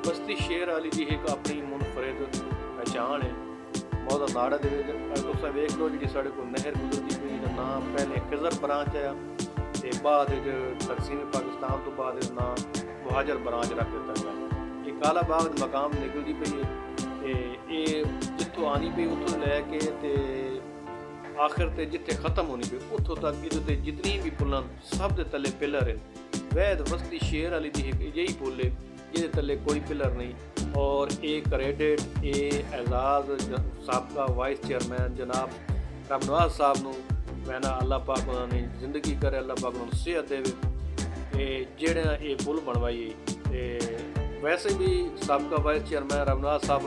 बस्ती शेर वाली की एक अपनी मुनफरिद पहचान है। मौदा नाड़ा दे तुस वेख लो जी साढ़े को नहर गुजरती पई ना पहले खिजर ब्रांच आया ते बाद तकसीम पाकिस्तान तो बाद ना मुहाजर ब्रांच रख दिता गया। ये काला बाग मकाम निकलती पई है ते जितों आनी पई उतों लैके ते आखिर ते जिथे ख़त्म होनी पई उतों तक इहदे जितनी भी पुलां सब दे थल्ले पिलर हैं। वैद बस्ती शेर वाली दी एक यही पुल है जिहदे थल्ले कोई पिलर नहीं। और ये क्रेडिट ये एजाज़ साबका वाइस चेयरमैन जनाब रब नवाज साहब नूं मैंने अल्लाह पाक उन्होंने जिंदगी करे, अल्लाह पाक उन्होंने सेहत देवे जेड़ा ये पुल बनवाई। वैसे भी साबका वाइस चेयरमैन रब नवाज साहब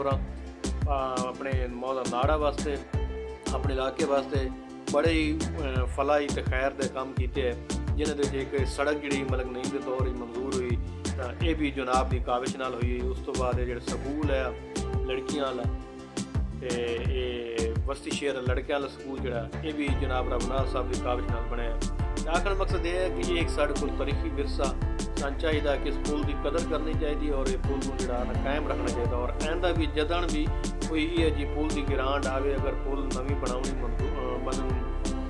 अपने मौदा नाड़ा वास्ते अपने इलाके वास्ते बड़े ही फलाई तो खैर के काम किए हैं जिन्हें एक सड़क जी मतलब नहीं के तौर मंजूर हुई तो यह भी जनाब की काविश नाल हुई। उस तो बाद जो स्कूल है लड़कियां वाला तो ये बस्ती शेर लड़कियां वाला स्कूल जोड़ा ये भी जनाब रघुनाथ साहब की काविश नाल बनया। आखिर मकसद ये है कि एक साढ़े को तारीखी विरसा सन चाहिए कि इस पुल की कदर करनी चाहिए और ये पुल को जोड़ा कायम रखना चाहिए। और आइंदा भी जदन भी कोई ये जी पुल की ग्रांट आवे अगर पुल नवी बनानी मतलब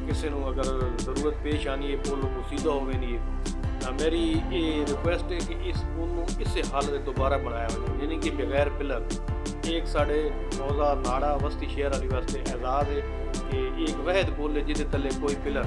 किसी को अगर जरूरत पेश आनी है पुल को सीधा होवे नहीं है मेरी ये रिक्वेस्ट है कि इस पुल को इस हाल में दोबारा बनाया हो यानी कि बगैर पिलर। एक साढ़े मौजा नाड़ा बस्ती शहर वाली वास्ते एजाज़ है कि एक वहद पुल है जिसके थले कोई पिलर